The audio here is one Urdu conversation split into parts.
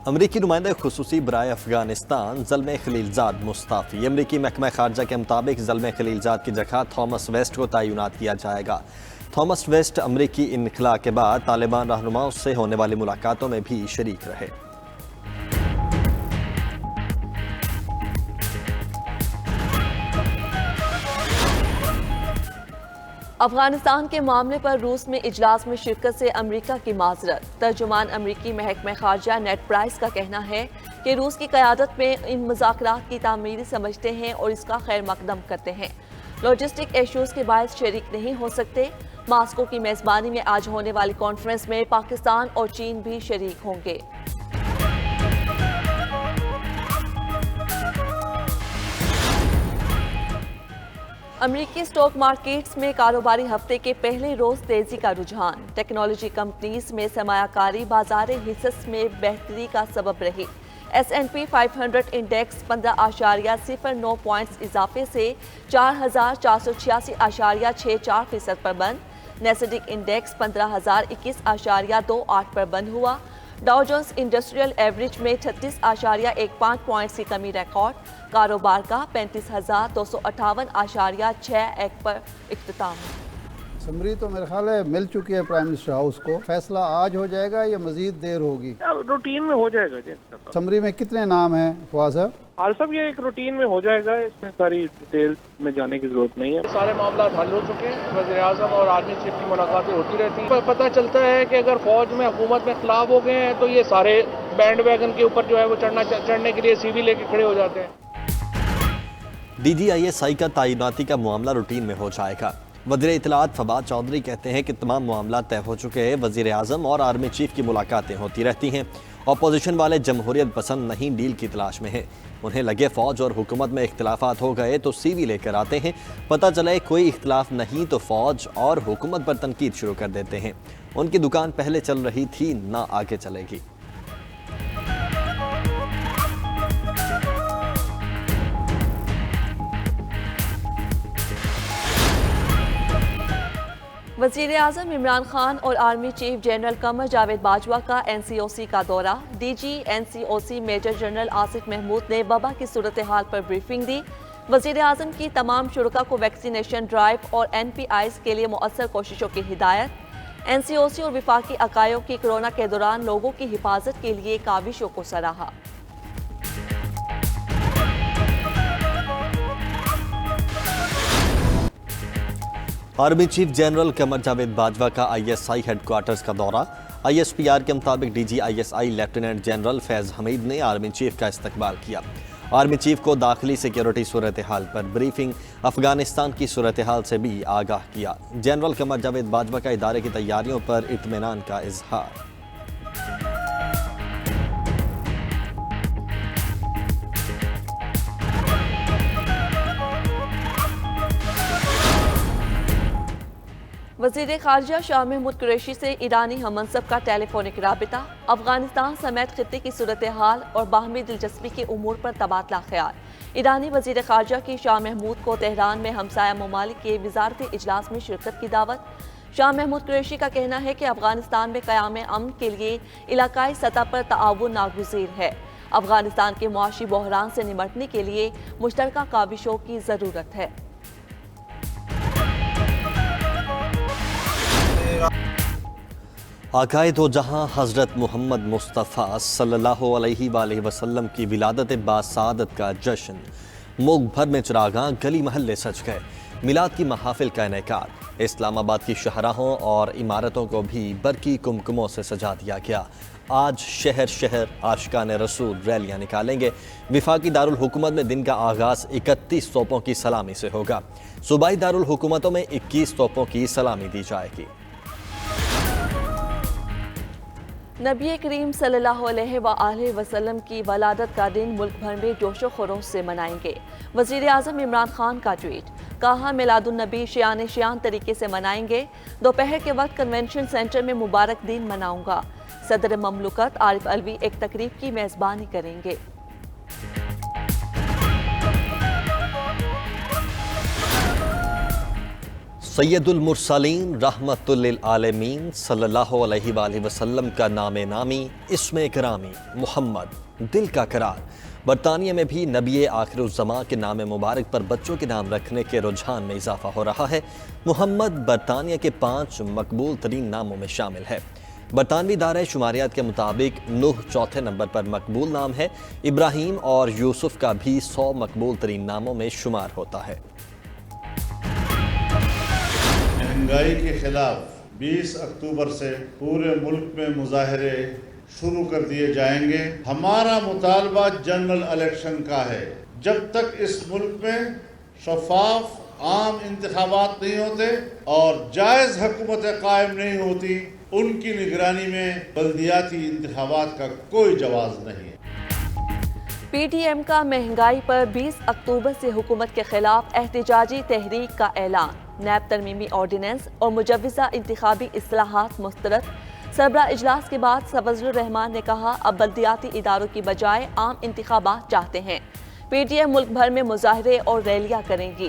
امریکی نمائندہ خصوصی برائے افغانستان زلمے خلیلزاد مستعفی۔ امریکی محکمہ خارجہ کے مطابق زلمے خلیلزاد کی جگہ تھامس ویسٹ کو تعینات کیا جائے گا۔ تھامس ویسٹ امریکی انخلاء کے بعد طالبان رہنماؤں سے ہونے والی ملاقاتوں میں بھی شریک رہے۔ افغانستان کے معاملے پر روس میں اجلاس میں شرکت سے امریکہ کی معذرت۔ ترجمان امریکی محکمہ خارجہ نیڈ پرائس کا کہنا ہے کہ روس کی قیادت میں ان مذاکرات کی تعمیری سمجھتے ہیں اور اس کا خیر مقدم کرتے ہیں، لاجسٹک ایشوز کے باعث شریک نہیں ہو سکتے۔ ماسکو کی میزبانی میں آج ہونے والی کانفرنس میں پاکستان اور چین بھی شریک ہوں گے۔ امریکی اسٹاک مارکیٹس میں کاروباری ہفتے کے پہلے روز تیزی کا رجحان۔ ٹیکنالوجی کمپنیز میں سرمایہ کاری بازار حصص میں بہتری کا سبب رہی۔ S&P 500 انڈیکس 15.09 پوائنٹس اضافے سے 4,486.64% پر بند۔ نیسڈیک انڈیکس 15,021.28 پر بند ہوا۔ ڈاؤ جونز انڈسٹریل ایوریج میں 36.15 پوائنٹس کی کمی ریکارڈ۔ کاروبار کا 35,258.61 پر اختتام۔ اسمبلی تو میرے خیال ہے مل چکی ہے پرائم منسٹر ہاؤس کو۔ فیصلہ آج ہو جائے گا یا مزید دیر ہوگی؟ روٹین میں ہو جائے گا جی۔ اسمبلی میں کتنے نام ہیں فواز صاحب؟ صاحب یہ ایک روٹین میں ہو جائے گا، اس میں ساری ڈیٹیل میں جانے کی ضرورت نہیں ہے۔ سارے معاملات حل ہو چکے ہیں، وزیر اعظم اور آرمی چیف کی ملاقاتیں ہوتی رہتی ہیں۔ پتہ چلتا ہے کہ اگر فوج میں حکومت میں اختلاف ہو گئے ہیں تو یہ سارے بینڈ ویگن کے اوپر جو ہے وہ چڑھنے کے لیے سی وی لے کے کھڑے ہو جاتے ہیں۔ DGISI کا تعیناتی کا معاملہ روٹین میں ہو جائے گا۔ وزیر اطلاعات فواد چودھری کہتے ہیں کہ تمام معاملات طے ہو چکے ہیں۔ وزیر اعظم اور آرمی چیف کی ملاقاتیں ہوتی رہتی ہیں۔ اپوزیشن والے جمہوریت پسند نہیں ڈیل کی تلاش میں ہیں۔ انہیں لگے فوج اور حکومت میں اختلافات ہو گئے تو سی وی لے کر آتے ہیں، پتہ چلے کوئی اختلاف نہیں تو فوج اور حکومت پر تنقید شروع کر دیتے ہیں۔ ان کی دکان پہلے چل رہی تھی، نہ آگے چلے گی۔ وزیر اعظم عمران خان اور army chief general Qamar Javed Bajwa کا NCOC کا دورہ۔ DG NCOC major general Asif Mahmood نے وبا کی صورتحال پر بریفنگ دی۔ وزیر اعظم کی تمام شرکاء کو ویکسینیشن ڈرائیو اور NPIs کے لیے مؤثر کوششوں کی ہدایت۔ NCOC اور وفاقی عقائد کی کورونا کے دوران لوگوں کی حفاظت کے لیے کاوشوں کو سراہا۔ Army chief general Qamar Javed Bajwa کا ISI ہیڈ کوارٹرز کا دورہ۔ ISPR کے مطابق DGISI لیفٹیننٹ جنرل فیض حمید نے آرمی چیف کا استقبال کیا۔ آرمی چیف کو داخلی سیکیورٹی صورتحال پر بریفنگ، افغانستان کی صورتحال سے بھی آگاہ کیا۔ جنرل قمر جاوید باجوہ کا ادارے کی تیاریوں پر اطمینان کا اظہار۔ وزیر خارجہ شاہ محمود قریشی سے ایرانی ہم منصب کا ٹیلی فونک رابطہ۔ افغانستان سمیت خطے کی صورتحال اور باہمی دلچسپی کے امور پر تبادلہ خیال۔ ایرانی وزیر خارجہ کی شاہ محمود کو تہران میں ہمسایہ ممالک کے وزارتی اجلاس میں شرکت کی دعوت۔ شاہ محمود قریشی کا کہنا ہے کہ افغانستان میں قیام امن کے لیے علاقائی سطح پر تعاون ناگزیر ہے۔ افغانستان کے معاشی بحران سے نمٹنے کے لیے مشترکہ کاوشوں کی ضرورت ہے۔ آقائے دو جہاں حضرت محمد مصطفیٰ صلی اللہ علیہ وآلہ وسلم کی ولادت باسعادت کا جشن۔ ملک بھر میں چراغاں، گلی محلے سج گئے۔ میلاد کی محافل کا انعقاد۔ اسلام آباد کی شاہراہوں اور عمارتوں کو بھی برقی کمکموں سے سجا دیا گیا۔ آج شہر شہر عاشقان رسول ریلیاں نکالیں گے۔ وفاقی دارالحکومت میں دن کا آغاز 31 توپوں کی سلامی سے ہوگا۔ صوبائی دارالحکومتوں میں 21 توپوں کی سلامی دی جائے گی۔ نبی کریم صلی اللہ علیہ وآلہ وسلم کی ولادت کا دن ملک بھر میں جوش و خروش سے منائیں گے۔ وزیر اعظم عمران خان کا ٹویٹ۔ کہا میلاد النبی شان طریقے سے منائیں گے۔ دوپہر کے وقت کنونشن سینٹر میں مبارک دن مناؤں گا۔ صدر مملکت عارف علوی ایک تقریب کی میزبانی کریں گے۔ سید المرسلین رحمت للعالمین صلی اللہ علیہ وآلہ وسلم کا نام نامی، اسم کرامی محمد، دل کا قرار۔ برطانیہ میں بھی نبی آخر الزماں کے نام مبارک پر بچوں کے نام رکھنے کے رجحان میں اضافہ ہو رہا ہے۔ محمد برطانیہ کے 5 مقبول ترین ناموں میں شامل ہے۔ برطانوی ادارہ شماریات کے مطابق نوح چوتھے نمبر پر مقبول نام ہے۔ ابراہیم اور یوسف کا بھی 100 مقبول ترین ناموں میں شمار ہوتا ہے۔ مہنگائی کے خلاف 20 اکتوبر سے پورے ملک میں مظاہرے شروع کر دیے جائیں گے۔ ہمارا مطالبہ جنرل الیکشن کا ہے۔ جب تک اس ملک میں شفاف عام انتخابات نہیں ہوتے اور جائز حکومت قائم نہیں ہوتی، ان کی نگرانی میں بلدیاتی انتخابات کا کوئی جواز نہیں ہے۔ پی ٹی ایم کا مہنگائی پر 20 اکتوبر سے حکومت کے خلاف احتجاجی تحریک کا اعلان۔ نیب ترمیمی آرڈیننس اور مجوزہ انتخابی اصلاحات مسترد۔ سربراہ اجلاس کے بعد صفدر الرحمان نے کہا، اب بلدیاتی اداروں کی بجائے عام انتخابات چاہتے ہیں۔ پی ٹی ایم ملک بھر میں مظاہرے اور ریلیاں کریں گی۔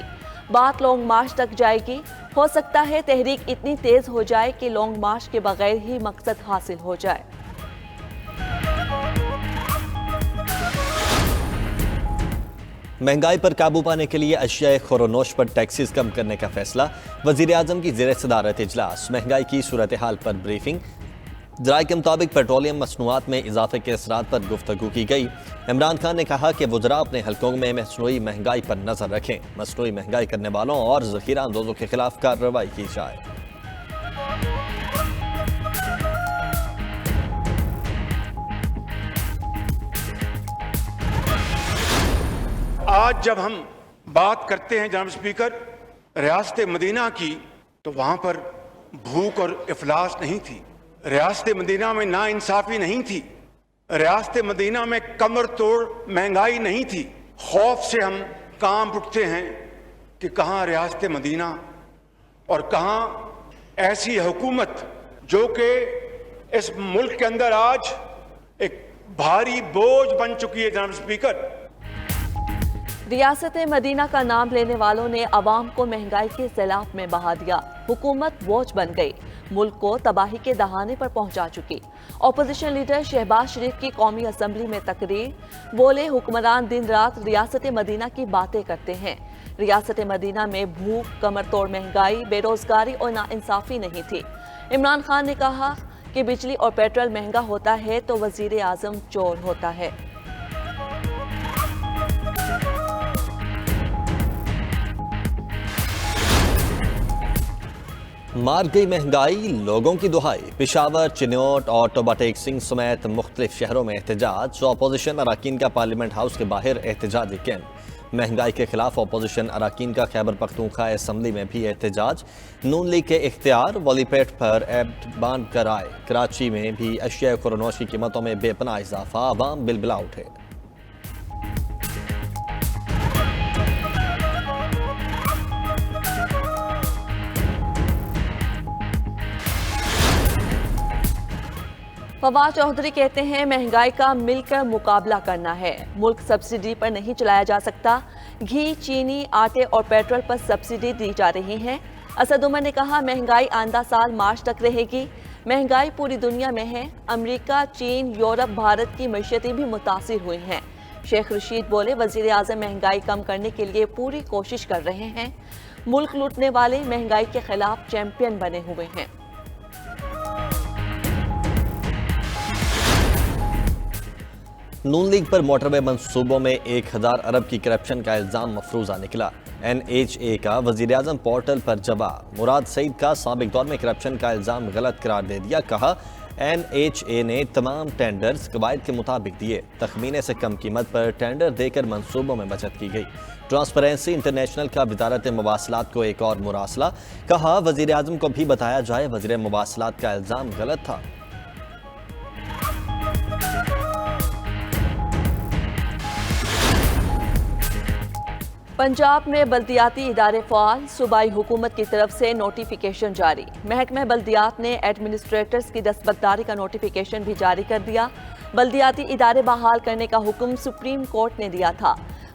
بات لانگ مارچ تک جائے گی۔ ہو سکتا ہے تحریک اتنی تیز ہو جائے کہ لانگ مارچ کے بغیر ہی مقصد حاصل ہو جائے۔ مہنگائی پر قابو پانے کے لیے اشیاء خورونوش پر ٹیکسز کم کرنے کا فیصلہ۔ وزیر اعظم کی زیر صدارت اجلاس۔ مہنگائی کی صورتحال پر بریفنگ۔ ذرائع کے مطابق پیٹرولیم مصنوعات میں اضافے کے اثرات پر گفتگو کی گئی۔ عمران خان نے کہا کہ وزراء اپنے حلقوں میں مصنوعی مہنگائی پر نظر رکھیں، مصنوعی مہنگائی کرنے والوں اور ذخیرہ اندوزوں کے خلاف کارروائی کی جائے۔ آج جب ہم بات کرتے ہیں جناب اسپیکر ریاست مدینہ کی، تو وہاں پر بھوک اور افلاس نہیں تھی، ریاست مدینہ میں ناانصافی نہیں تھی، ریاست مدینہ میں کمر توڑ مہنگائی نہیں تھی۔ خوف سے ہم کانپ اٹھتے ہیں کہ کہاں ریاست مدینہ اور کہاں ایسی حکومت جو کہ اس ملک کے اندر آج ایک بھاری بوجھ بن چکی ہے۔ جناب اسپیکر، ریاست مدینہ کا نام لینے والوں نے عوام کو مہنگائی کے سیلاب میں بہا دیا۔ حکومت بوجھ بن گئی، ملک کو تباہی کے دہانے پر پہنچا چکی۔ اپوزیشن لیڈر شہباز شریف کی قومی اسمبلی میں تقریر۔ بولے، حکمران دن رات ریاست مدینہ کی باتیں کرتے ہیں۔ ریاست مدینہ میں بھوک، کمر توڑ مہنگائی، بے روزگاری اور ناانصافی نہیں تھی۔ عمران خان نے کہا کہ بجلی اور پیٹرول مہنگا ہوتا ہے تو وزیر اعظم چور ہوتا ہے۔ مار گئی مہنگائی، لوگوں کی دہائی۔ پشاور، چنوٹ اور ٹوبا ٹیک سنگھ سمیت مختلف شہروں میں احتجاج۔ اپوزیشن اراکین کا پارلیمنٹ ہاؤس کے باہر احتجاجی کیمپ۔ مہنگائی کے خلاف اپوزیشن اراکین کا خیبر پختونخوا اسمبلی میں بھی احتجاج۔ نون لیگ کے اختیار، ولی پیٹ پر ایبٹ بانڈ کرائے۔ کراچی میں بھی اشیاء خورونوش کی قیمتوں میں بے پناہ اضافہ، عوام بلبلا اٹھے۔ فواد چودھری کہتے ہیں، مہنگائی کا مل کر مقابلہ کرنا ہے۔ ملک سبسڈی پر نہیں چلایا جا سکتا۔ گھی، چینی، آٹے اور پیٹرول پر سبسڈی دی جا رہی ہے۔ اسد عمر نے کہا، مہنگائی آئندہ سال مارچ تک رہے گی۔ مہنگائی پوری دنیا میں ہے۔ امریکہ، چین، یورپ، بھارت کی معیشتیں بھی متاثر ہوئی ہیں۔ شیخ رشید بولے، وزیر اعظم مہنگائی کم کرنے کے لیے پوری کوشش کر رہے ہیں۔ ملک لوٹنے والے مہنگائی کے خلاف چیمپئن بنے ہوئے ہیں۔ نون لیگ پر موٹر وے منصوبوں میں 1000 ارب کی کرپشن کا الزام مفروضہ نکلا۔ NHA کا وزیر اعظم پورٹل پر جواب۔ مراد سعید کا سابق دور میں کرپشن کا الزام غلط قرار دے دیا۔ کہا، NHA نے تمام ٹینڈرز قواعد کے مطابق دیے۔ تخمینے سے کم قیمت پر ٹینڈر دے کر منصوبوں میں بچت کی گئی۔ ٹرانسپیرنسی انٹرنیشنل کا وزارت مواصلات کو ایک اور مراسلہ۔ کہا، وزیر اعظم کو بھی بتایا جائے، وزیر مواصلات کا الزام غلط تھا۔ پنجاب میں بلدیاتی ادارے فعال، صوبائی حکومت کی طرف سے نوٹیفیکیشن جاری۔ محکمہ بلدیات نے ایڈمنسٹریٹرز کی دستبرداری کا نوٹیفیکیشن بھی جاری کر دیا۔ بلدیاتی ادارے بحال کرنے کا حکم سپریم کورٹ نے دیا تھا۔